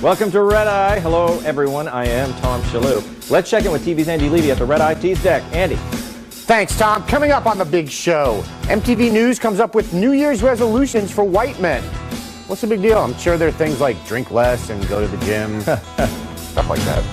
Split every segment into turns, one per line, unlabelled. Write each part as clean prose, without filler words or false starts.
Welcome to Red Eye. Hello, everyone. I am Tom Shalhoub. Let's check in with TV's Andy Levy at the Red Eye Tees deck. Andy.
Thanks, Tom. Coming up on the big show, MTV News comes up with New Year's resolutions for white men. What's the big deal? I'm sure there are things like drink less and go to the gym, stuff like that.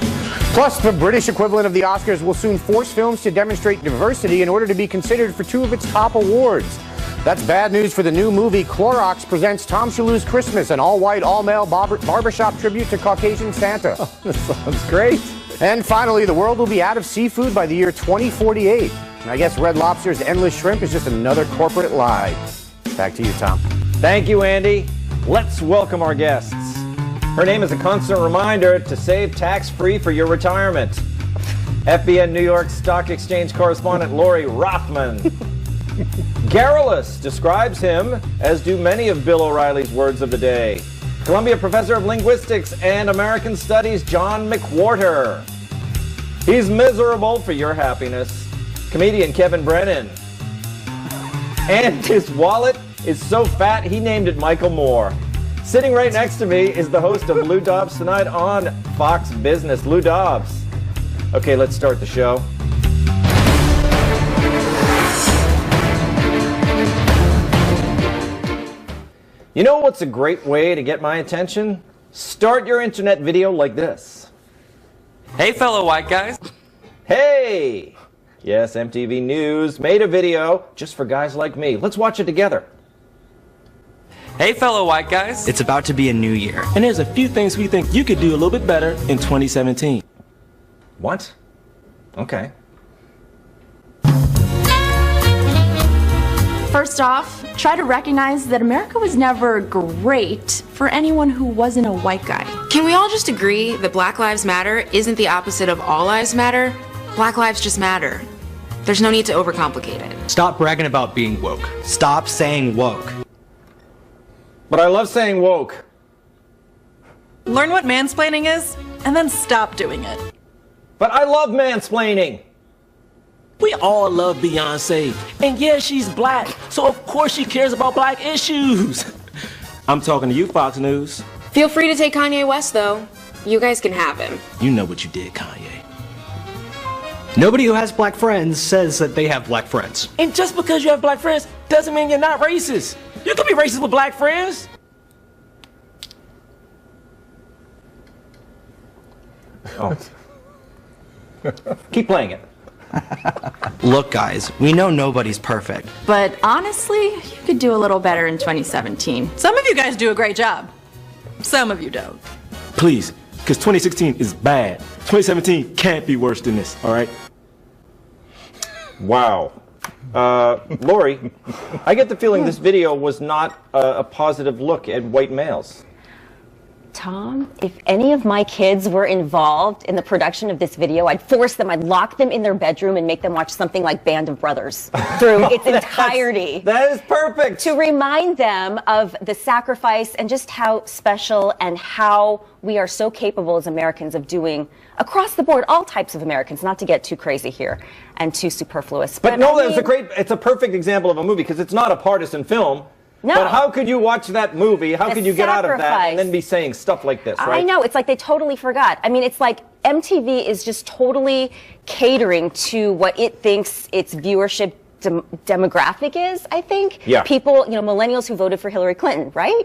Plus, the British equivalent of the Oscars will soon force films to demonstrate diversity in order to be considered for 2 of its top awards. That's bad news for the new movie Clorox presents Tom Shalhoub's Christmas, an all-white, all-male barbershop tribute to Caucasian Santa.
Oh, this sounds great.
And finally, the world will be out of seafood by the year 2048. And I guess Red Lobster's endless shrimp is just another corporate lie. Back to you, Tom.
Thank you, Andy. Let's welcome our guests. Her name is a constant reminder to save tax-free for your retirement. FBN New York Stock Exchange correspondent Lori Rothman. Garrulous describes him, as do many of Bill O'Reilly's words of the day. Columbia Professor of Linguistics and American Studies John McWhorter. He's miserable for your happiness. Comedian Kevin Brennan. And his wallet is so fat he named it Michael Moore. Sitting right next to me is the host of Lou Dobbs Tonight on Fox Business, Lou Dobbs. Okay, let's start the show. You know what's a great way to get my attention? Start your internet video like this.
Hey, fellow white guys.
Hey! Yes, MTV News made a video just for guys like me. Let's watch it together.
Hey, fellow white guys.
It's about to be a new year.
And there's a few things we think you could do a little bit better in 2017.
What? Okay.
First off, try to recognize that America was never great for anyone who wasn't a white guy.
Can we all just agree that Black Lives Matter isn't the opposite of All Lives Matter? Black lives just matter. There's no need to overcomplicate it.
Stop bragging about being woke. Stop saying woke.
But I love saying woke.
Learn what mansplaining is, and then stop doing it.
But I love mansplaining.
We all love Beyonce, and yeah, she's black, so of course she cares about black issues. I'm talking to you, Fox News.
Feel free to take Kanye West, though. You guys can have him.
You know what you did, Kanye.
Nobody who has black friends says that they have black friends.
And just because you have black friends doesn't mean you're not racist. You can be racist with black friends.
Oh. Keep playing it.
Look, guys, we know nobody's perfect.
But honestly, you could do a little better in 2017.
Some of you guys do a great job. Some of you don't.
Please, because 2016 is bad. 2017 can't be worse than this, all right?
Wow. Lori, I get the feeling this video was not a positive look at white males.
Tom, if any of my kids were involved in the production of this video, I'd force them, I'd lock them in their bedroom and make them watch something like Band of Brothers through its entirety.
That is perfect.
To remind them of the sacrifice and just how special and how we are so capable as Americans of doing, across the board, all types of Americans, not to get too crazy here and too superfluous.
But no, it's a perfect example of a movie because it's not a partisan film.
No.
But how could you watch that movie? How could you get out of that and then be saying stuff like this, right?
I know. It's like they totally forgot. I mean, it's like MTV is just totally catering to what it thinks its viewership demographic is, I think.
Yeah.
People, you know, millennials who voted for Hillary Clinton, right?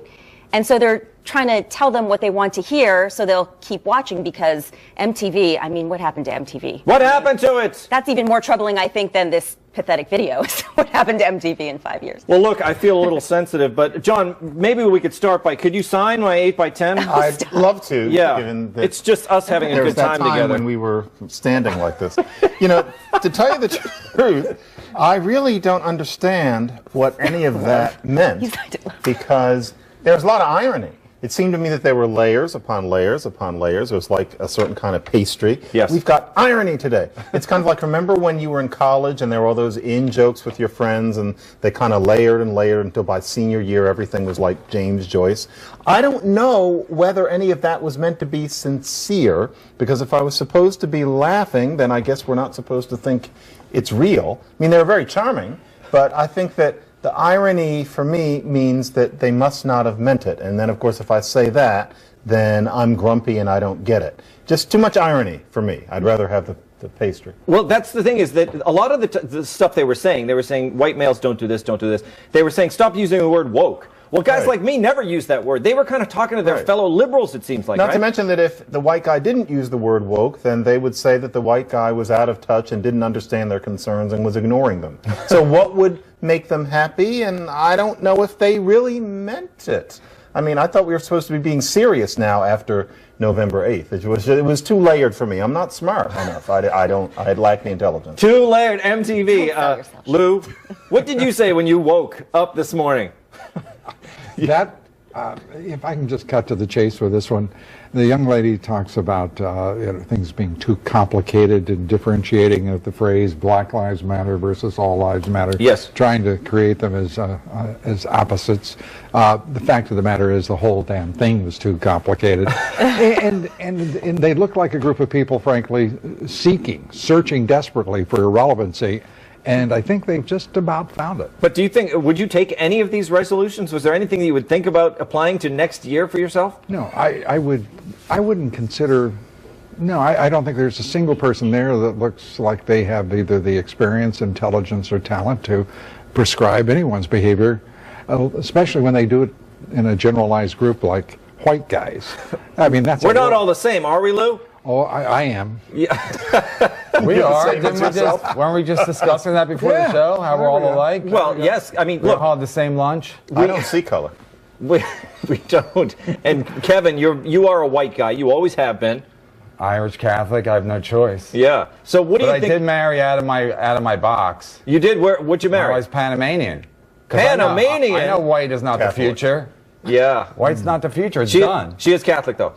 And so they're trying to tell them what they want to hear so they'll keep watching because MTV, I mean, what happened to MTV?
What happened to it?
That's even more troubling, I think, than this pathetic video. What happened to MTV in 5 years?
Well, look, I feel a little sensitive, but John, maybe we could start by, could you sign my 8x10?
I'd love to.
Yeah,
given that
it's just us having a good time together.
When we were standing like this. You know, to tell you the truth, I really don't understand what any of that meant because there's a lot of irony. It seemed to me that there were layers upon layers upon layers. It was like a certain kind of pastry.
Yes.
We've got irony today. It's kind of like, remember when you were in college and there were all those in-jokes with your friends and they kind of layered and layered until by senior year everything was like James Joyce? I don't know whether any of that was meant to be sincere, because if I was supposed to be laughing, then I guess we're not supposed to think it's real. I mean, they were very charming, but I think that the irony for me means that they must not have meant it. And then, of course, if I say that, then I'm grumpy and I don't get it. Just too much irony for me. I'd rather have the pastry.
Well, that's the thing, is that a lot of the stuff they were saying white males don't do this, don't do this. They were saying stop using the word woke. Well, guys like me never use that word. They were kind of talking to their fellow liberals, it seems like.
Not to mention that if the white guy didn't use the word woke, then they would say that the white guy was out of touch and didn't understand their concerns and was ignoring them. So what would make them happy? And I don't know if they really meant it. I mean, I thought we were supposed to be being serious now after November 8th. It was too layered for me. I'm not smart enough. I lack the intelligence.
Too layered MTV. Lou, what did you say when you woke up this morning?
That, if I can just cut to the chase with this one, the young lady talks about things being too complicated and differentiating of the phrase Black Lives Matter versus All Lives Matter.
Yes.
Trying to create them as opposites. The fact of the matter is the whole damn thing was too complicated. and they look like a group of people, frankly, searching desperately for irrelevancy. And I think they've just about found it.
But do you think, would you take any of these resolutions? Was there anything that you would think about applying to next year for yourself?
No, I wouldn't consider, no, I don't think there's a single person there that looks like they have either the experience, intelligence, or talent to prescribe anyone's behavior, especially when they do it in a generalized group like white guys. I mean, that's...
We're not all the same, are we, Lou?
Oh, I am.
Yeah.
We are. Weren't we just discussing that before the show? How we're all alike?
Well, yes. I mean,
we
look.
all have the same lunch.
I don't see color.
We don't. And Kevin, you are a white guy. You always have been.
Irish Catholic. I have no choice.
Yeah. So what do you think?
I did marry out of my box.
You did? What'd you marry?
I was Panamanian.
Panamanian.
I know white is not
Catholic.
the future.
Yeah.
White's not the future. It's done.
She is Catholic, though.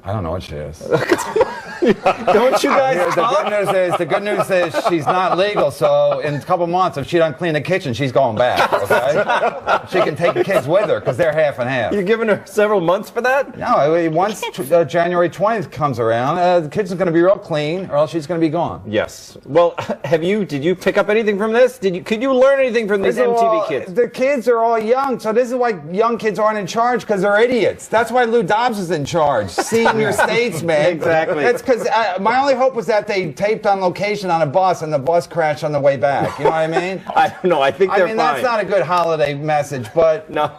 I don't know what she is.
Don't you guys talk?
The good news is she's not legal, so in a couple months, if she doesn't clean the kitchen, she's going back, okay? She can take the kids with her, because they're half and half.
You're giving her several months for that?
No, once January 20th comes around, the kitchen's going to be real clean, or else she's going to be gone.
Yes. Well, did you pick up anything from this? Could you learn anything from these MTV kids?
The kids are all young, so this is why young kids aren't in charge, because they're idiots. That's why Lou Dobbs is in charge. Senior statesman.
Exactly.
That's because my only hope was that they taped on location on a bus and the bus crashed on the way back. You know what I mean?
I don't know. I think they're fine.
That's not a good holiday message, but
no.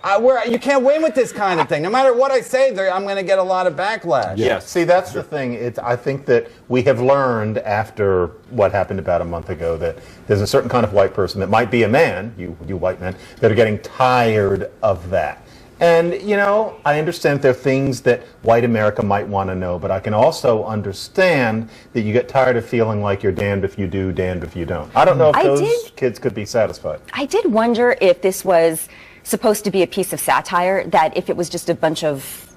You can't win with this kind of thing. No matter what I say, I'm going to get a lot of backlash.
Yes. See, that's the thing. I think that we have learned after what happened about a month ago that there's a certain kind of white person that might be a man, you white men, that are getting tired of that. And, I understand there are things that white America might want to know, but I can also understand that you get tired of feeling like you're damned if you do, damned if you don't. I don't know if those kids could be satisfied.
I did wonder if this was supposed to be a piece of satire, that if it was just a bunch of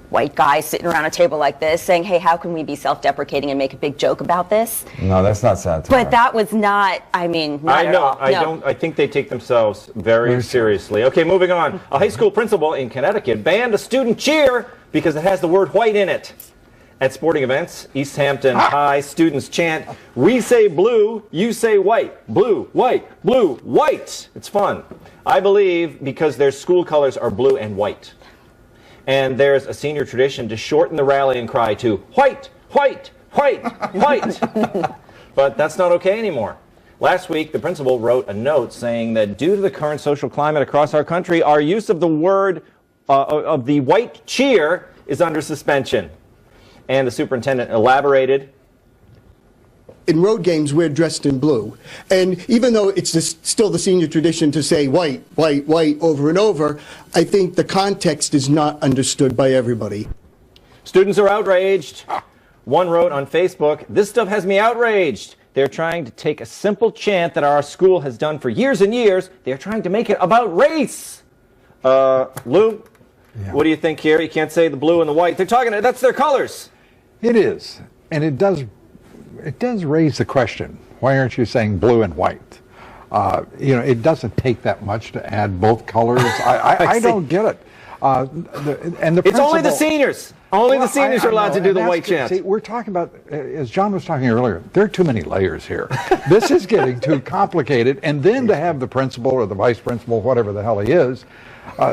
white guys sitting around a table like this saying, hey, how can we be self-deprecating and make a big joke about this?
No, that's not satire.
But that was not, not at all.
I think they take themselves very seriously. Okay, moving on. A high school principal in Connecticut banned a student cheer because it has the word white in it. At sporting events, East Hampton High students chant, we say blue, you say white. Blue, white, blue, white. It's fun. I believe because their school colors are blue and white. And there's a senior tradition to shorten the rallying cry to white, white, white, white. But that's not okay anymore. Last week, the principal wrote a note saying that due to the current social climate across our country, our use of the word, of the white cheer is under suspension. And the superintendent elaborated.
In road games, we're dressed in blue. And even though it's still the senior tradition to say white, white, white over and over, I think the context is not understood by everybody.
Students are outraged. One wrote on Facebook, this stuff has me outraged. They're trying to take a simple chant that our school has done for years and years. They're trying to make it about race. Lou, what do you think here? You can't say the blue and the white. They're talking, that's their colors.
It is. And it does raise the question, why aren't you saying blue and white? It doesn't take that much to add both colors. I don't get it.
It's only the seniors. Only the seniors are allowed to do the white chant.
See, we're talking about, as John was talking earlier, there are too many layers here. This is getting too complicated. And then to have the principal or the vice principal, whatever the hell he is,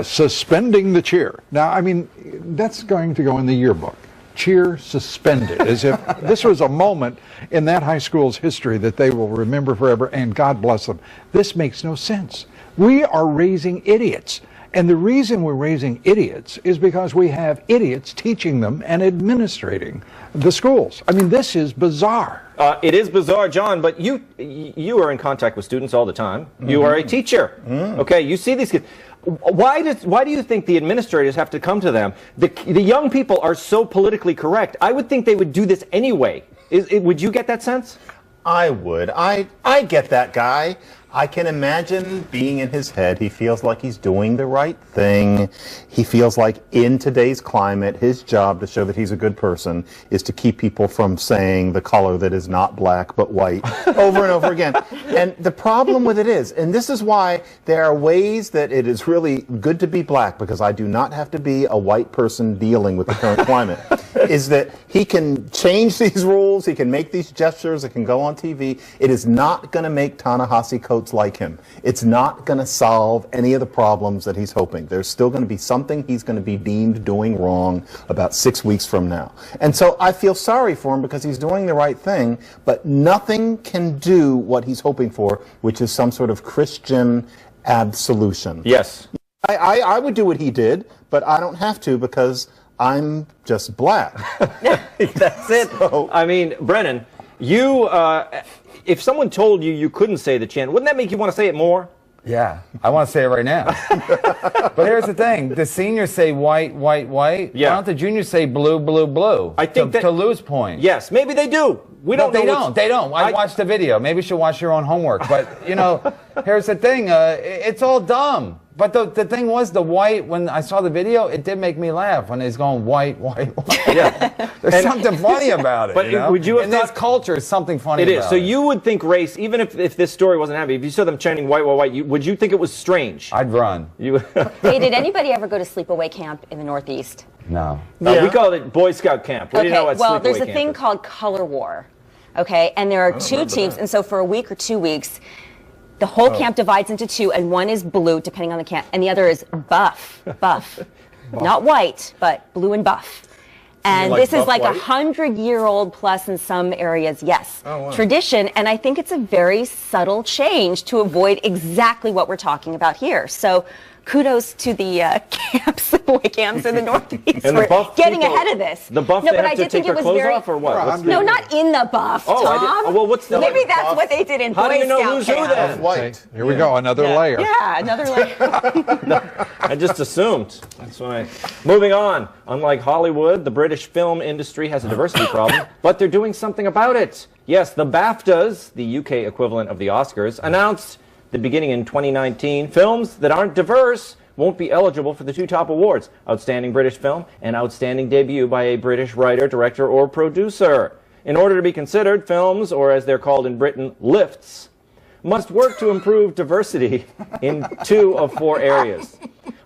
suspending the cheer. Now, I mean, that's going to go in the yearbook. Cheer suspended, as if this was a moment in that high school's history that they will remember forever, and God bless them. This makes no sense. We are raising idiots. And the reason we're raising idiots is because we have idiots teaching them and administrating the schools. I mean, this is bizarre.
It is bizarre, John, but you are in contact with students all the time. You are a teacher. Okay, you see these kids. Why do you think the administrators have to come to them? The young people are so politically correct. I would think they would do this anyway. Would you get that sense?
I would. I get that guy. I can imagine being in his head. He feels like he's doing the right thing. He feels like in today's climate, his job to show that he's a good person is to keep people from saying the color that is not black but white over and over again. And the problem with it is, and this is why there are ways that it is really good to be black, because I do not have to be a white person dealing with the current climate, is that he can change these rules, he can make these gestures, it can go on TV. It is not going to make Ta-Nehisi Coates like him. It's not going to solve any of the problems that he's hoping. There's still going to be something he's going to be deemed doing wrong about 6 weeks from now. And so I feel sorry for him because he's doing the right thing, but nothing can do what he's hoping for, which is some sort of Christian absolution.
Yes.
I would do what he did, but I don't have to because I'm just black.
That's it. So, I mean, Brennan, you, if someone told you you couldn't say the chant, wouldn't that make you want to say it more?
Yeah, I want to say it right now. But here's the thing. The seniors say white, white, white.
Yeah.
Why don't the juniors say blue, blue, blue?
I think
to Lou's point.
Yes, maybe they do. We don't know.
They don't. I watched the video. Maybe you should watch your own homework. But, you know, here's the thing. It's all dumb. But the thing was, the white, when I saw the video, it did make me laugh when he's going white, white, white. Yeah. There's something funny about it.
But
you know?
would you have
in this culture, is something funny about it.
It is. So you would think race, even if this story wasn't happening, if you saw them chanting white, white, white, would you think it was strange?
I'd run.
Hey, did anybody ever go to sleepaway camp in the Northeast?
No.
We call it Boy Scout camp. We didn't know what
well,
sleepaway
there's a
camp
thing
is.
called color war. Okay, and there are two teams, and so for a week or 2 weeks, the whole camp divides into two, and one is blue, depending on the camp, and the other is buff. Not white, but blue and buff. And this is like 100-year-old plus in some areas, yes. Tradition, and I think it's a very subtle change to avoid exactly what we're talking about here. So kudos to the sleepaway camps in the Northeast for getting ahead of this.
The buff, they have to take their clothes off, or what?
No, not in the buff, Tom.
Well, what's the
Maybe that's what they did in Boy Scout camp.
How do you know who's who then?
White.
Here we go, another layer.
Yeah, another layer.
I just assumed. That's why. Moving on. Unlike Hollywood, the British film industry has a diversity problem, but they're doing something about it. Yes, the BAFTAs, the UK equivalent of the Oscars, announced that beginning in 2019, films that aren't diverse won't be eligible for the two top awards, Outstanding British Film and Outstanding Debut by a British Writer, Director, or Producer. In order to be considered, films, or as they're called in Britain, lifts, must work to improve diversity in 2 of 4 areas.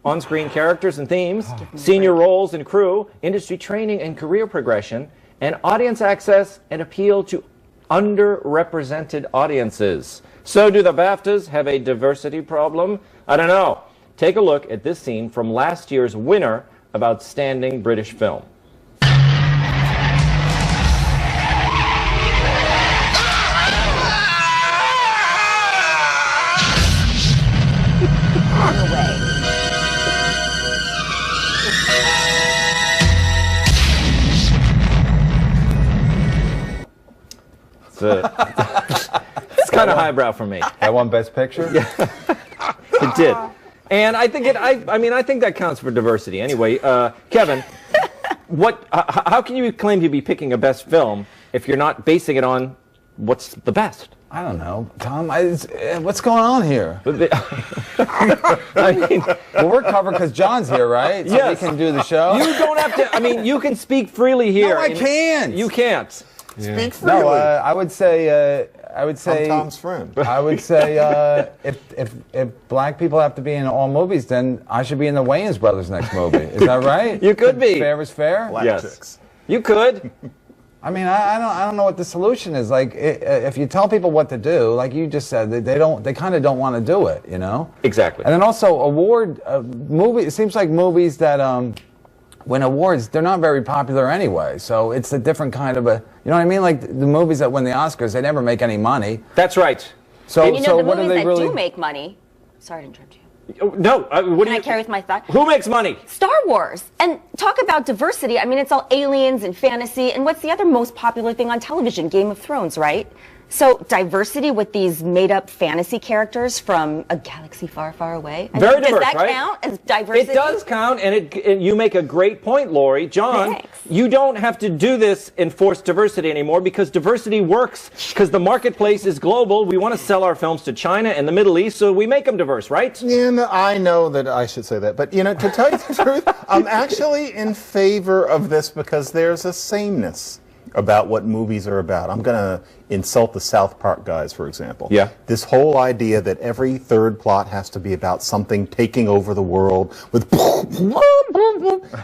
On-screen characters and themes, senior roles and crew, industry training and career progression, and audience access and appeal to underrepresented audiences. So do the BAFTAs have a diversity problem? I don't know. Take a look at this scene from last year's winner of Outstanding British Film. It's kind of highbrow for me.
That won Best Picture?
Yeah. It did. And I think I think that counts for diversity. Anyway, Kevin, how can you claim to be picking a best film if you're not basing it on what's the best?
I don't know, Tom. What's going on here?
I mean,
well, we're covered because John's here, right? So
yes.
we can do the show.
You don't have to. I mean, you can speak freely here.
No, I can't.
You can't.
Speak freely.
No, I would say I would say
I'm Tom's friend.
I would say if black people have to be in all movies, then I should be in the Wayans brothers' next movie. Is that right?
You could be.
Fair is fair.
Black
Yes.
chicks.
You could.
I mean, I don't know what the solution is. Like, if you tell people what to do, like you just said, they kind of don't want to do it, you know?
Exactly.
And then also it seems like movies that win awards, they're not very popular anyway. So it's a different kind of you know what I mean? Like the movies that win the Oscars, they never make any money.
That's right.
So, and the
what
movies
do they
that
really
do make money. Sorry to interrupt you.
No, what do
Can I carry with my thought?
Who makes money?
Star Wars. And talk about diversity. I mean, it's all aliens and fantasy. And what's the other most popular thing on television? Game of Thrones, right? So diversity with these made-up fantasy characters from a galaxy far, far away. I
Very
mean,
diverse,
does that
right?
count as diversity?
It does count, and you make a great point, Lori. John,
Thanks.
you don't have to do this enforced diversity anymore because diversity works because the marketplace is global. We want to sell our films to China and the Middle East, so we make them diverse, right?
Yeah, no, I know that I should say that, but you know, to tell you the truth, I'm actually in favor of this because there's a sameness about what movies are about. I'm going to insult the South Park guys, for example.
Yeah.
This whole idea that every third plot has to be about something taking over the world with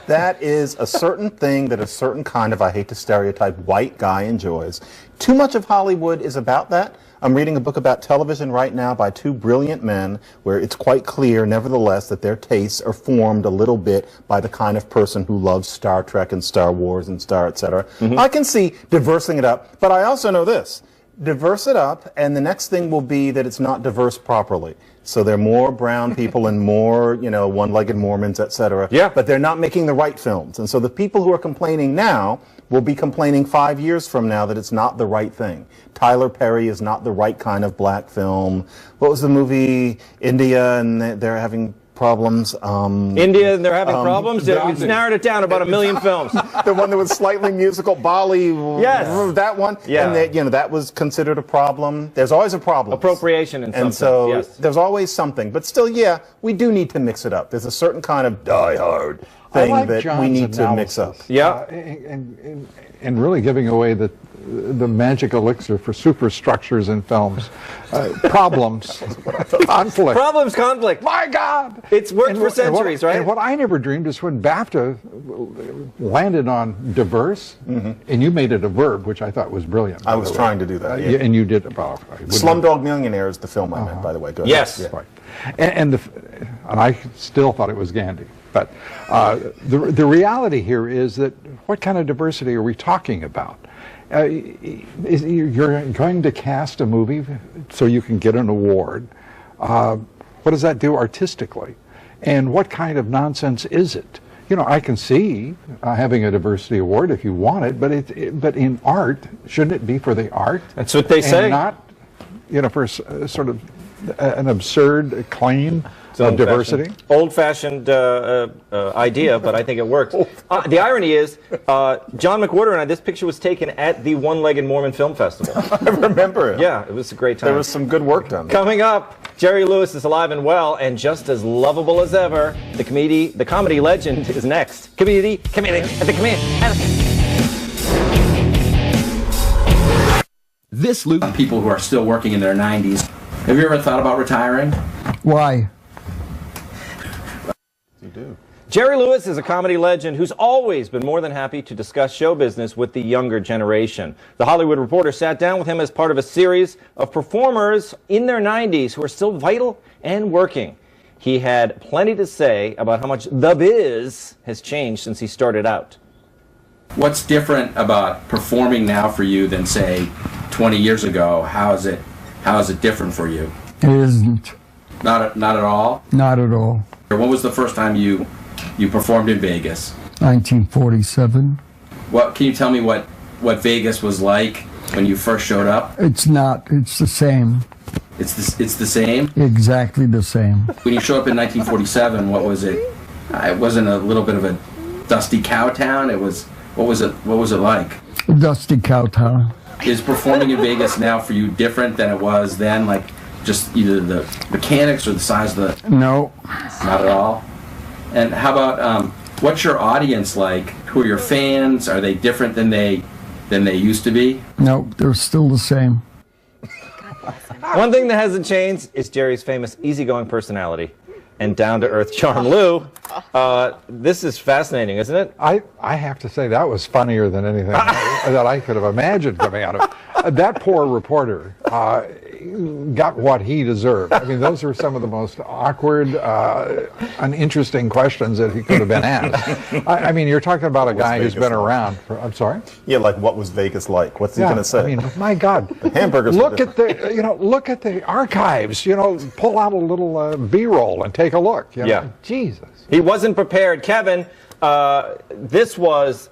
that is a certain thing that a certain kind of, I hate to stereotype, white guy enjoys. Too much of Hollywood is about that. I'm reading a book about television right now by two brilliant men where it's quite clear, nevertheless, that their tastes are formed a little bit by the kind of person who loves Star Trek and Star Wars and Star, etc. I can see diversing it up, but I also know this. Diverse it up, and the next thing will be that it's not diverse properly. So there are more brown people and more, you know, one-legged Mormons, etc.
Yeah.
But they're not making the right films. And so the people who are complaining now will be complaining 5 years from now that it's not the right thing. Tyler Perry is not the right kind of black film. What was the movie, India, and they're having problems?
India, and they're having problems? It's narrowed it down about 1 million films.
The one that was slightly musical, Bali.
Yes.
That one.
Yeah.
And that, you know, that was considered a problem. There's always a problem.
Appropriation and something.
And so
yes.
there's always something. But still, yeah, we do need to mix it up. There's a certain kind of die-hard thing
I like
that
John's
we need to mix up.
Yeah.
And really giving away the magic elixir for superstructures in films. Problems. Conflict.
Problems, conflict.
My God!
It's worked for centuries, right?
And what I never dreamed is when BAFTA landed on diverse, and you made it a verb, which I thought was brilliant.
I was trying to do that, yeah.
And you did about
Slumdog Millionaire is the film I meant, by the way. Go ahead.
Yes.
Yeah.
Right. And I still thought it was Gandhi. But the reality here is that what kind of diversity are we talking about? You're going to cast a movie so you can get an award. What does that do artistically? And what kind of nonsense is it? You know, I can see having a diversity award if you want it, but in art, shouldn't it be for the art?
That's what they say.
And not, you know, for sort of an absurd claim of diversity.
Old-fashioned idea, but I think it works. The irony is, John McWhorter and I, this picture was taken at the One-Legged Mormon Film Festival.
I remember it.
Yeah, it was a great time.
There was some good work done.
Coming up, Jerry Lewis is alive and well, and just as lovable as ever. The comedy legend is next. Comedy.
This loop, people who are still working in their 90s. Have you ever thought about retiring?
Why?
You do.
Jerry Lewis is a comedy legend who's always been more than happy to discuss show business with the younger generation. The Hollywood Reporter sat down with him as part of a series of performers in their 90s who are still vital and working. He had plenty to say about how much the biz has changed since he started out.
What's different about performing now for you than, say, 20 years ago? How is it different for you?
It isn't.
Not at all?
Not at all.
When was the first time you performed in Vegas?
1947.
Can you tell me what Vegas was like when you first showed up?
It's not. It's the same.
It's the same?
Exactly the same.
When you showed up in 1947, what was it? It wasn't a little bit of a dusty cow town. What was it like?
Dusty cow town.
Is performing in Vegas now for you different than it was then? Like just either the mechanics or the size of the...
No.
Not at all? And how about, what's your audience like? Who are your fans? Are they different than they used to be?
No, they're still the same.
One thing that hasn't changed is Jerry's famous easygoing personality and down-to-earth charm. Lou, this is fascinating, isn't it?
I have to say that was funnier than anything that I could have imagined coming out of it. That poor reporter got what he deserved. I mean, those were some of the most awkward, uninteresting questions that he could have been asked. I mean, you're talking about a guy who's been around for, I'm sorry?
Yeah, like what was Vegas like? What's he going to say?
I mean, my God.
The hamburgers.
Look at the archives, pull out a little B-roll and take a look.
Yeah.
Jesus.
He wasn't prepared. Kevin, this was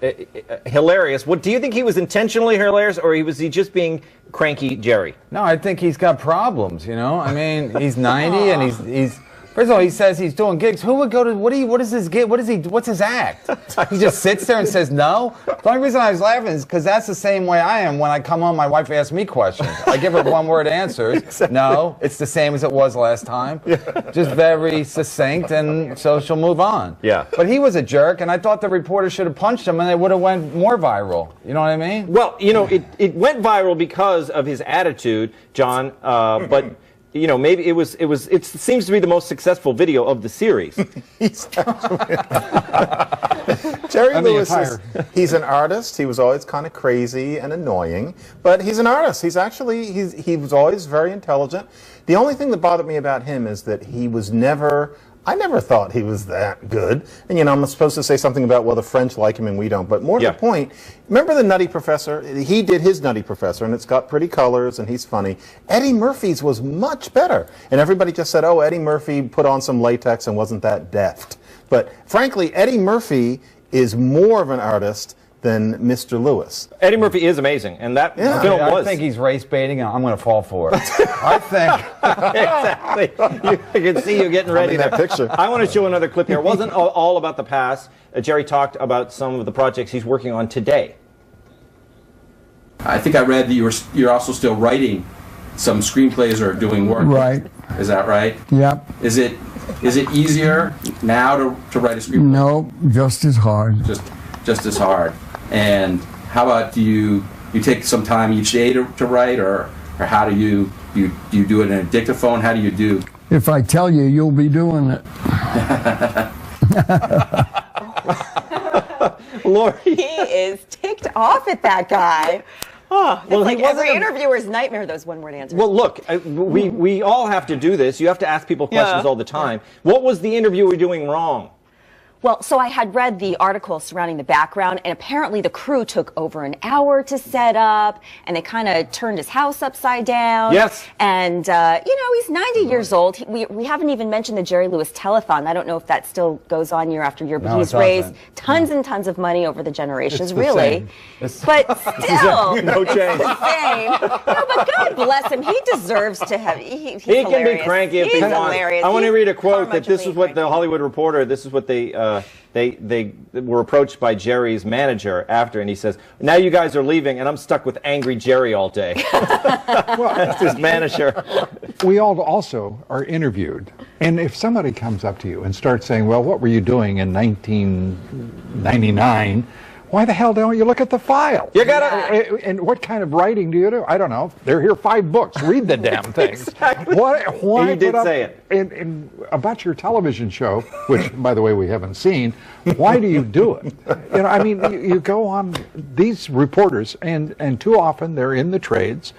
hilarious. What do you think he was intentionally hilarious, or was he just being cranky Jerry?
No, I think he's got problems, I mean, he's 90 and he's first of all, he says he's doing gigs. Who would go to, what is his gig? What's his act? He just sits there and says no? The only reason I was laughing is because that's the same way I am when I come home, my wife asks me questions. I give her one-word answers. Exactly. No, it's the same as it was last time. Yeah. Just very succinct, and so she'll move on.
Yeah.
But he was a jerk, and I thought the reporter should have punched him and they would have went more viral. You know what I mean?
Well, it went viral because of his attitude, John, but maybe it seems to be the most successful video of the series.
Jerry Lewis he's an artist. He was always kind of crazy and annoying, but he's an artist. He was always very intelligent. The only thing that bothered me about him is that I never thought he was that good. And I'm supposed to say something about, well, the French like him and we don't. But more to the point, remember the Nutty Professor? He did his Nutty Professor, and it's got pretty colors, and he's funny. Eddie Murphy's was much better. And everybody just said, oh, Eddie Murphy put on some latex and wasn't that deft. But frankly, Eddie Murphy is more of an artist than Mr. Lewis.
Eddie Murphy is amazing, and that film was.
I think he's race baiting, and I'm going to fall for it. I think.
Exactly. I can see you getting ready.
That picture.
I want to show another clip here. It wasn't all about the past. Jerry talked about some of the projects he's working on today.
I think I read that you're also still writing some screenplays or doing work.
Right.
Is that right?
Yep.
Is it easier now to write a screenplay?
No, just as hard.
Just as hard. And how about you take some time each day to write, or how do you do it in a dictaphone? How do you do?
If I tell you, you'll be doing it.
Lori.
He is ticked off at that guy. Oh,
well,
it's like
he wasn't
every interviewer's nightmare, those one-word answers.
Well, look, we all have to do this. You have to ask people questions all the time. What was the interviewer doing wrong?
Well, so I had read the article surrounding the background, and apparently the crew took over an hour to set up, and they kind of turned his house upside down.
Yes.
And, he's 90 years old. We haven't even mentioned the Jerry Lewis Telethon. I don't know if that still goes on year after year, but he's raised tons and tons of money over the generations, really. But still,
no change.
It's the same. No, but God bless him. He deserves to have. He's
he
hilarious.
can be cranky if he wants.
Hilarious.
I want to read a quote that this is what the Hollywood Reporter, this is what they were approached by Jerry's manager after, and he says, now you guys are leaving, and I'm stuck with angry Jerry all day. That's his manager.
We all also are interviewed. And if somebody comes up to you and starts saying, well, what were you doing in 1999? Why the hell don't you look at the file?
You gotta.
And what kind of writing do you do? I don't know. They're here 5 books. Read the damn things.
Exactly.
Why
you did say it.
And about your television show, which, by the way, we haven't seen, why do you do it? You go on these reporters, and too often they're in the trades,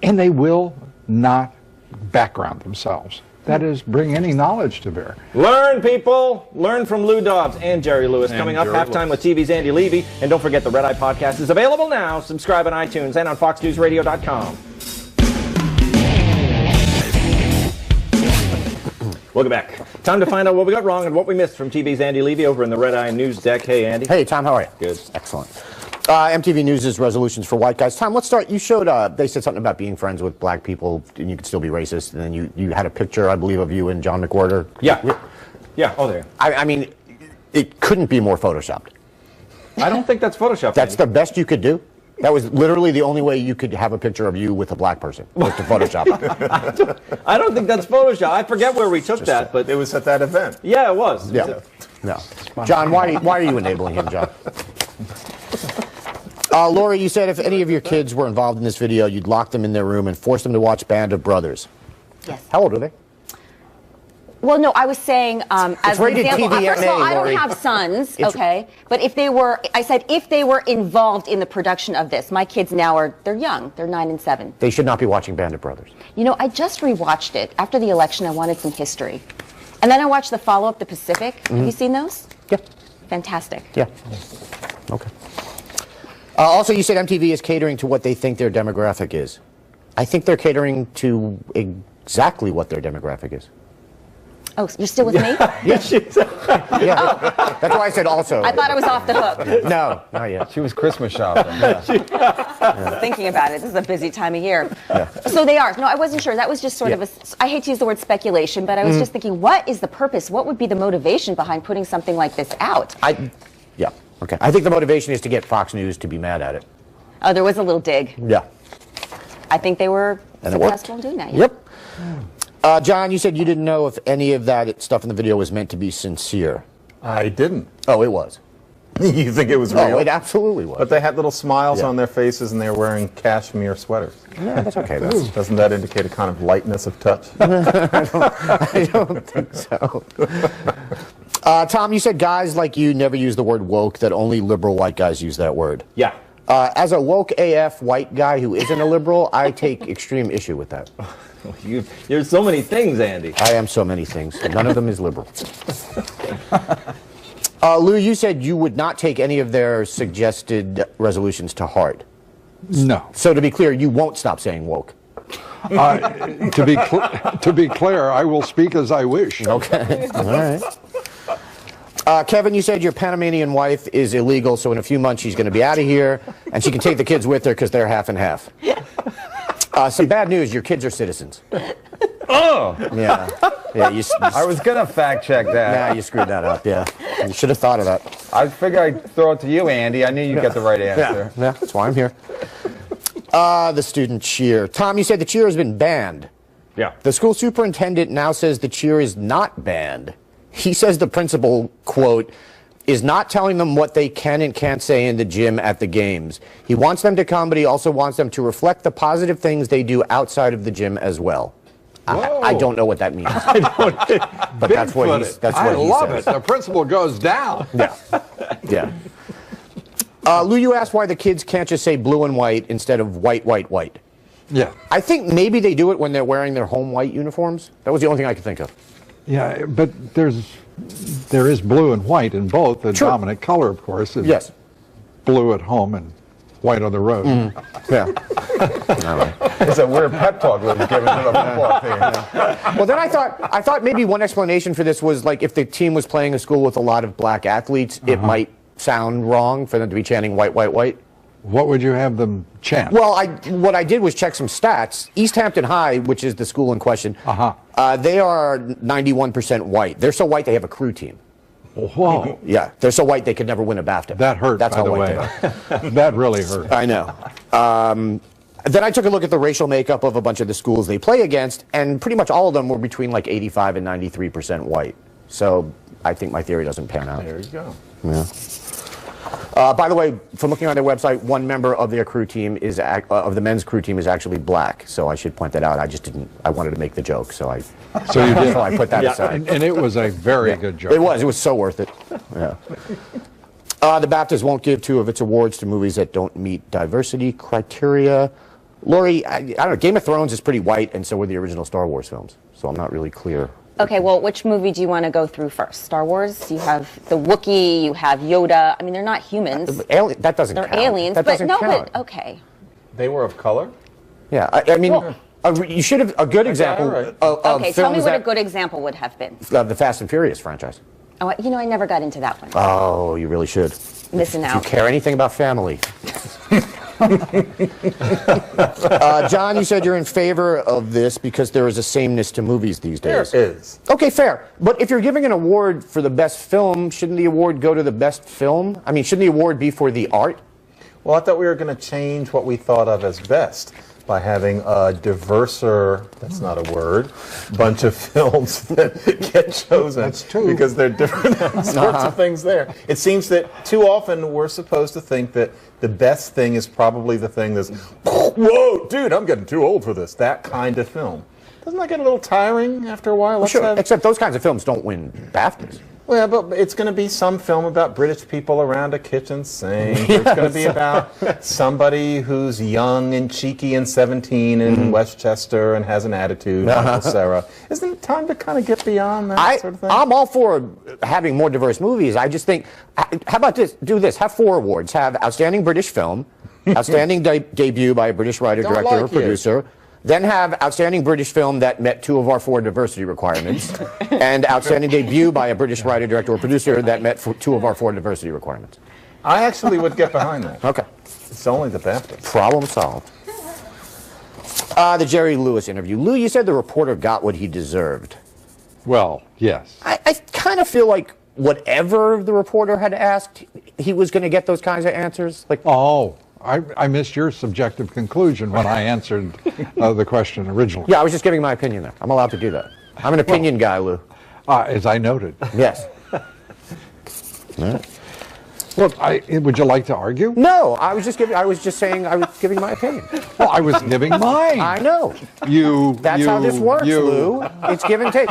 and they will not background themselves. That is, bring any knowledge to bear.
Learn, people. Learn from Lou Dobbs and Jerry Lewis. Coming up, Halftime with TV's Andy Levy. And don't forget, the Red Eye Podcast is available now. Subscribe on iTunes and on FoxNewsRadio.com. Welcome back. Time to find out what we got wrong and what we missed from TV's Andy Levy over in the Red Eye News deck. Hey, Andy.
Hey, Tom, how are you?
Good.
Excellent. MTV News' resolutions for white guys. Tom, let's start. You showed, they said something about being friends with black people and you could still be racist. And then you had a picture, I believe, of you and John McWhorter.
Yeah. Yeah. Oh, there.
I mean, it couldn't be more photoshopped.
I don't think that's photoshopped.
That's the best you could do? That was literally the only way you could have a picture of you with a black person, was to Photoshop.
I don't think that's Photoshop. I forget where we took that, but
it was at that event.
Yeah, it was.
Yeah. No. John, why are you enabling him, John? Lori, you said if any of your kids were involved in this video, you'd lock them in their room and force them to watch Band of Brothers.
Yes.
How old are they?
Well, no, I was saying, as an
rated
example,
TVMA,
first of all, I don't
Lori.
have sons, okay? But if they were, I said if they were involved in the production of this, my kids now they're young, they're 9 and 7.
They should not be watching Band of Brothers.
You know, I just rewatched it. After the election, I wanted some history. And then I watched the follow-up, The Pacific. Have you seen those?
Yeah.
Fantastic.
Yeah. Okay. Also, you said MTV is catering to what they think their demographic is. I think they're catering to exactly what their demographic is.
Oh, you're still with me?
Yes. Yeah. That's why I said also.
I thought I was off the hook.
No, not yet.
She was Christmas shopping. Yeah.
Thinking about it. This is a busy time of year. Yeah. So they are. No, I wasn't sure. That was just sort of a, I hate to use the word speculation, but I was just thinking, what is the purpose? What would be the motivation behind putting something like this out?
Yeah. Okay. I think the motivation is to get Fox News to be mad at it.
Oh, there was a little dig.
Yeah.
I think they were
And it worked.
successful in doing that. Yeah.
Yep. John, you said you didn't know if any of that stuff in the video was meant to be sincere.
I didn't.
Oh, it was.
You think it was real?
Oh, it absolutely was.
But they had little smiles on their faces and they were wearing cashmere sweaters.
Yeah, that's okay.
Doesn't that indicate a kind of lightness of touch?
I don't think so. Tom, you said guys like you never use the word woke, that only liberal white guys use that word.
Yeah.
As a woke AF white guy who isn't a liberal, I take extreme issue with that.
You're so many things, Andy.
I am so many things. None of them is liberal. Lou, you said you would not take any of their suggested resolutions to heart.
No.
So to be clear, you won't stop saying woke.
To be clear, I will speak as I wish.
Okay. All right. Kevin, you said your Panamanian wife is illegal, so in a few months she's going to be out of here, and she can take the kids with her because they're half and half. Some bad news, your kids are citizens.
Oh!
Yeah.
I was going to fact check that.
Nah, you screwed that up, yeah. You should have thought of that.
I figured I'd throw it to you, Andy. I knew you'd get the right answer.
Yeah, that's why I'm here. The student cheer. Tom, you said the cheer has been banned.
Yeah.
The school superintendent now says the cheer is not banned. He says the principal, quote, is not telling them what they can and can't say in the gym at the games. He wants them to come, but he also wants them to reflect the positive things they do outside of the gym as well. I don't know what that means. But that's what he says.
I love it. The principal goes down.
Yeah. Yeah. Lou, you asked why the kids can't just say blue and white instead of white, white, white.
Yeah.
I think maybe they do it when they're wearing their home white uniforms. That was the only thing I could think of.
Yeah, but there is blue and white in both. The dominant color, of course, is blue at home and white on the road.
Yeah.
It's a weird pep talk that was given to the football team.
Well, then I thought maybe one explanation for this was like if the team was playing a school with a lot of black athletes, it might sound wrong for them to be chanting white, white, white.
What would you have them chant?
Well, what I did was check some stats. East Hampton High, which is the school in question, they are 91% white. They're so white they have a crew team.
Whoa.
Yeah, they're so white they could never win a BAFTA.
That hurt,
That's
by
how
the
white
way.
they are.
That really hurt.
I know. Then I took a look at the racial makeup of a bunch of the schools they play against, and pretty much all of them were between like 85 and 93% white. So I think my theory doesn't pan out.
There you go.
Yeah. By the way, from looking on their website, one member of their crew team is of the men's crew team is actually black. So I should point that out. I just didn't. I wanted to make the joke, so I.
So you did.
So I put that aside.
And it was a very good joke.
It was. It was so worth it. Yeah. The BAFTAs won't give 2 of its awards to movies that don't meet diversity criteria. Lori, I don't know. Game of Thrones is pretty white, and so were the original Star Wars films. So I'm not really clear.
Okay, well, which movie do you want to go through first? Star Wars? You have the Wookiee, you have Yoda. I mean, they're not humans.
That doesn't count.
They're aliens,
that
but
doesn't
no,
count.
but okay.
They were of color?
Yeah, I mean, you should have a good example of
Okay, tell me
films
what a
that
good example would have been.
the Fast and Furious franchise.
Oh, you know, I never got into that one.
Oh, you really should.
Missing
If
out.
you care anything about family. John, you said you're in favor of this because there is a sameness to movies these days.
There is.
Okay, fair. But if you're giving an award for the best film, shouldn't the award go to the best film? I mean, shouldn't the award be for the art?
Well, I thought we were going to change what we thought of as best. by having a diverser, that's not a word, bunch of films that get chosen.
That's two.
Because they're different sorts of things there. It seems that too often we're supposed to think that the best thing is probably the thing that's, whoa, dude, I'm getting too old for this. That kind of film. Doesn't that get a little tiring after a while?
Sure, except those kinds of films don't win BAFTAs.
Well, but it's going to be some film about British people around a kitchen sink. It's going to be about somebody who's young and cheeky and 17 in Westchester and has an attitude, Michael Cera. Isn't it time to kind of get beyond that sort of thing?
I'm all for having more diverse movies. I just think, how about this? Do this. Have 4 awards. Have Outstanding British Film, Outstanding Debut by a British writer, director, or producer. Then have Outstanding British Film that met 2 of our 4 diversity requirements, and Outstanding Debut by a British writer, director, or producer that met 2 of our 4 diversity requirements.
I actually would get behind that.
Okay.
It's only the BAFTA.
Problem solved. The Jerry Lewis interview. Lou, you said the reporter got what he deserved.
Well, yes.
I kind of feel like whatever the reporter had asked, he was going to get those kinds of answers. Like,
I missed your subjective conclusion when I answered the question originally.
Yeah, I was just giving my opinion there. I'm allowed to do that. I'm an opinion guy, Lou.
As I noted.
Yes.
Look, would you like to argue?
No, I was just saying I was giving my opinion.
Well, I was giving mine.
I know.
That's
how this works, Lou. It's give and take.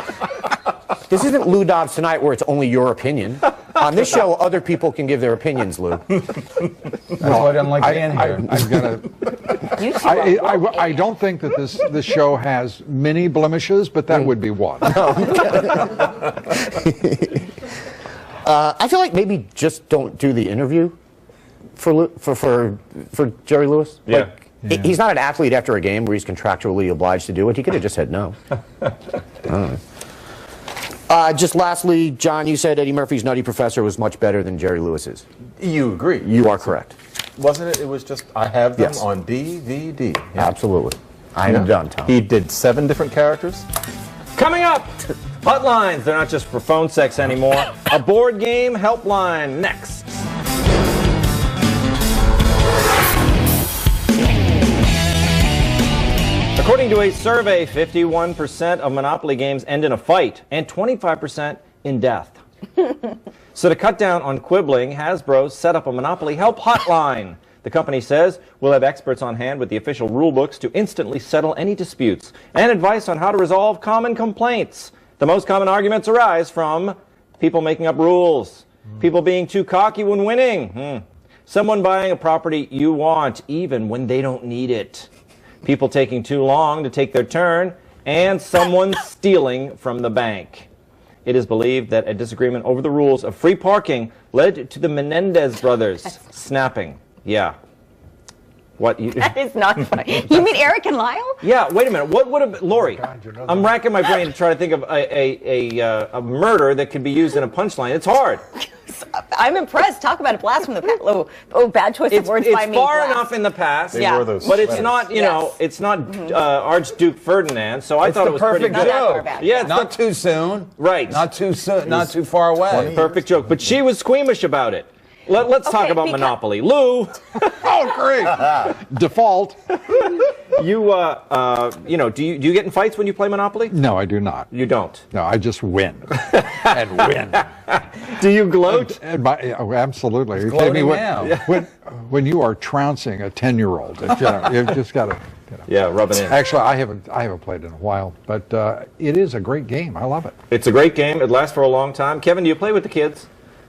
This isn't Lou Dobbs Tonight where it's only your opinion. On this show, other people can give their opinions, Lou.
That's why I don't like being here.
I don't think that this show has many blemishes, but that would be one.
I feel like maybe just don't do the interview for Jerry Lewis.
Yeah.
Like, he's not an athlete after a game where he's contractually obliged to do it. He could have just said no. Just lastly, John, you said Eddie Murphy's Nutty Professor was much better than Jerry Lewis's.
You agree?
You are correct.
Wasn't it? It was just, I have them on DVD. Yeah.
Absolutely. I'm done, Tom.
He did 7 different characters.
Coming up, hotlines. They're not just for phone sex anymore. A board game helpline next. According to a survey, 51% of Monopoly games end in a fight and 25% in death. So to cut down on quibbling, Hasbro set up a Monopoly help hotline. The company says we'll have experts on hand with the official rulebooks to instantly settle any disputes and advice on how to resolve common complaints. The most common arguments arise from people making up rules, people being too cocky when winning, someone buying a property you want even when they don't need it, people taking too long to take their turn, and someone stealing from the bank. It is believed that a disagreement over the rules of free parking led to the Menendez brothers snapping. Yeah. What?
That is not funny. You mean Eric and Lyle?
Yeah, wait a minute. What would have... Lori, I'm racking my brain to try to think of a murder that could be used in a punchline. It's hard.
I'm impressed. Talk about a blast from the past. Oh, bad choice of words by me.
It's far enough in the past.
They wore those
but it's not, you know, it's not Archduke Ferdinand, so I thought it was pretty good.
Yeah, it's not too soon.
Right.
Not too soon. Not too far away.
Perfect joke. But she was squeamish about it. Let's talk about Monopoly. Lou.
Oh, great. Default.
You know, do you get in fights when you play Monopoly?
No, I do not.
You don't?
No, I just win. And win.
Do you gloat?
Absolutely.
He's gloating now.
When you are trouncing a 10-year-old, you've just got to...
Yeah, rub it in.
Actually, I haven't played in a while, but it is a great game. I love it.
It's a great game. It lasts for a long time. Kevin, do you play with the kids?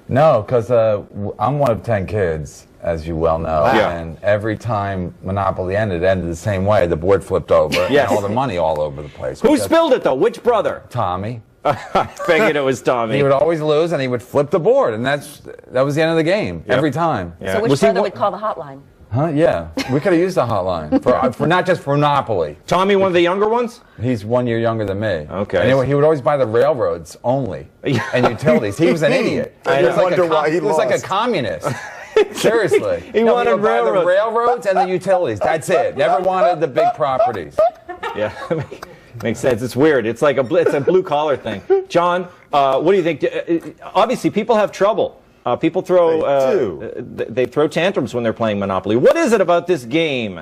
No, because I'm one of 10 kids, as you well know.
Yeah.
And every time Monopoly ended, it ended the same way. The board flipped over.
Yes.
And all the money all over the place.
Who spilled it, though? Which brother?
Tommy.
I figured it was Tommy.
He would always lose, and he would flip the board, and that was the end of the game, every time.
Yeah. So which brother would call the hotline?
Huh? Yeah. We could have used the hotline for not just for Monopoly.
Tommy, one of the younger ones?
He's 1 year younger than me.
Okay.
And he would always buy the railroads only and utilities. He was an idiot.
I wonder why he
was like a communist. Seriously.
He wanted
would buy the railroads and the utilities. That's it. Never wanted the big properties.
Yeah. Makes sense. It's weird. It's like it's a blue collar thing. John, what do you think? Obviously, people have trouble. People throw they throw tantrums when they're playing Monopoly. What is it about this game?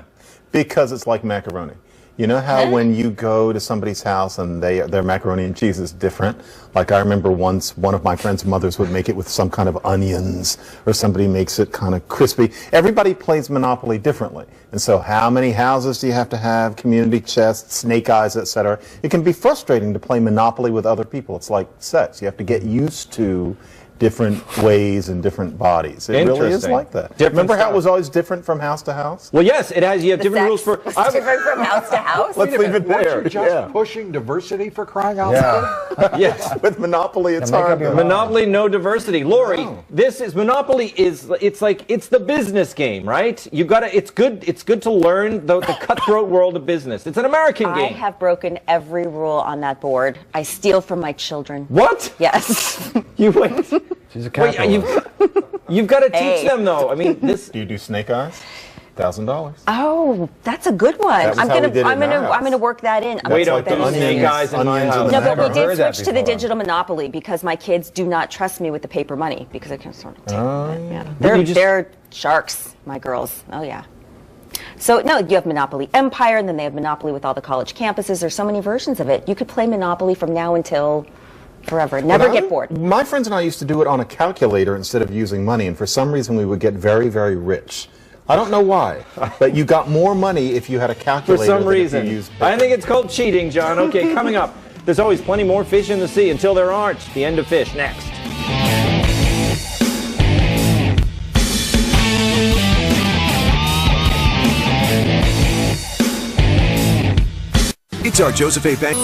Because it's like macaroni. You know how when you go to somebody's house and their macaroni and cheese is different? Like I remember once one of my friend's mothers would make it with some kind of onions, or somebody makes it kind of crispy. Everybody plays Monopoly differently. And so how many houses do you have to have, community chests, snake eyes, etc.? It can be frustrating to play Monopoly with other people. It's like sex. You have to get used to different ways and different bodies. It really is like that. Remember how it was always different from house to house?
Well, yes, it has. You have different rules for.
Different from house to house.
Let's leave it there.
You're just pushing diversity for crying out loud.
Yes,
with Monopoly, it's hard.
Monopoly, no diversity. Lori, this is Monopoly. It's like it's the business game, right? You got to. It's good to learn the cutthroat world of business. It's an American game.
I have broken every rule on that board. I steal from my children.
What?
Yes.
You wait.
She's a
Wait, you've got to teach them, though. I mean, this.
Do you do snake eyes? $1,000.
Oh, that's a good one.
That was how we did it in our house.
I'm gonna work that in.
Wait, don't do snake eyes in my house.
No, but we did switch to the digital Monopoly because my kids do not trust me with the paper money because I can sort of take that. Yeah. They're sharks, my girls. Oh yeah. So no, you have Monopoly Empire, and then they have Monopoly with all the college campuses. There's so many versions of it. You could play Monopoly from now until forever. Never get bored.
My friends and I used to do it on a calculator instead of using money, and for some reason we would get very, very rich. I don't know why, but you got more money if you had a calculator.
For some
than
reason.
If you used
I think it's called cheating, John. Okay, coming up, there's always plenty more fish in the sea until there aren't. The end of fish next.
It's our Joseph A. Bank.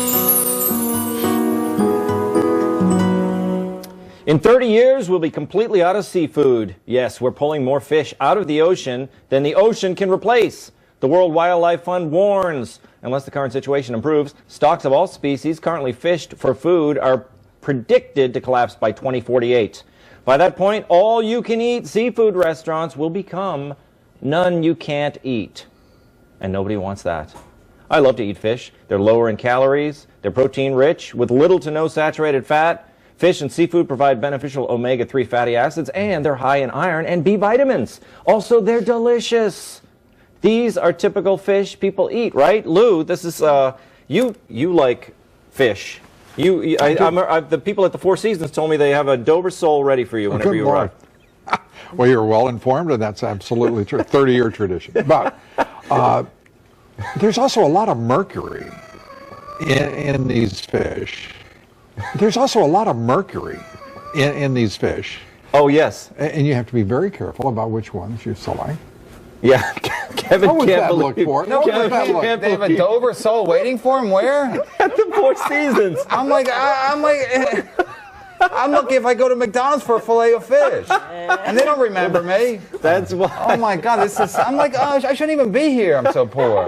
In 30 years, we'll be completely out of seafood. Yes, we're pulling more fish out of the ocean than the ocean can replace. The World Wildlife Fund warns, unless the current situation improves, stocks of all species currently fished for food are predicted to collapse by 2048. By that point, all you can eat seafood restaurants will become none you can't eat. And nobody wants that. I love to eat fish. They're lower in calories, they're protein rich, with little to no saturated fat. Fish and seafood provide beneficial omega-3 fatty acids, and they're high in iron and B vitamins. Also, they're delicious. These are typical fish people eat, right? Lou, this is, you like fish. The people at the Four Seasons told me they have a Dover sole ready for you whenever you arrive.
Well, you're well informed, and that's absolutely true. 30-year tradition. But there's also a lot of mercury in these fish. There's also a lot of mercury in these fish.
Oh, yes.
And you have to be very careful about which ones you select.
Yeah, Kevin
what was
can't
that
believe.
look for?
No, they have a Dover sole waiting for him. Where?
At the Four Seasons.
I'm lucky if I go to McDonald's for a fillet of fish, and they don't remember me.
That's why.
Oh my God, I'm like, oh, I shouldn't even be here. I'm so poor.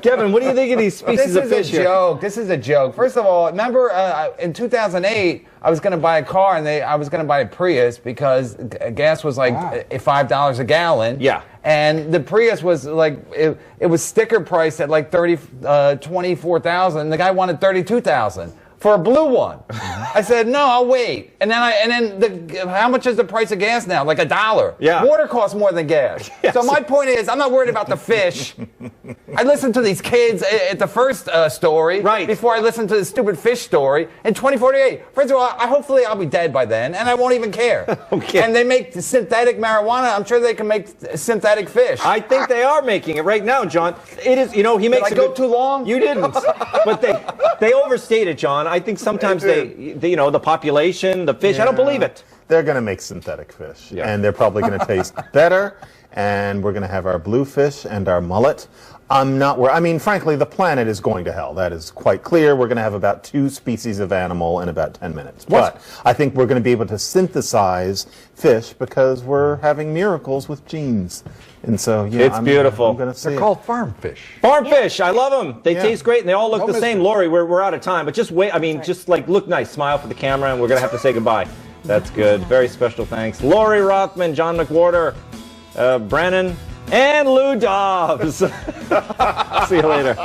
Kevin, what do you think of these species of fish?
This is a joke. This is a joke. First of all, remember in 2008, I was going to buy a car, and I was going to buy a Prius because gas was like $5 a gallon.
Yeah.
And the Prius was like it was sticker priced at like $24,000. The guy wanted $32,000. For a blue one. I said, no, I'll wait. And then how much is the price of gas now? Like $1.
Yeah.
Water costs more than gas.
Yes.
So my point is, I'm not worried about the fish. I listened to these kids at the first story before I listened to the stupid fish story in 2048. First of all, hopefully I'll be dead by then, and I won't even care.
Okay.
And they make synthetic marijuana. I'm sure they can make synthetic fish.
I think they are making it right now, John. It is, he makes
Did I go too long?
You didn't. But they overstate it, John. I think sometimes they the population, the fish, I don't believe it.
They're going to make synthetic fish, and they're probably going to taste better, and we're going to have our bluefish and our mullet. Frankly, the planet is going to hell. That is quite clear. We're going to have about 2 species of animal in about 10 minutes. But I think we're going to be able to synthesize fish because we're having miracles with genes. And so,
it's beautiful.
I'm gonna see
They're called farm fish.
Farm fish, I love them. They taste great, and they all look the same. Lori, we're out of time, but just wait. Just like look nice, smile for the camera, and we're gonna have to say goodbye. That's good. Very special thanks, Lori Rothman, John McWhorter, Brennan, and Lou Dobbs. See you later.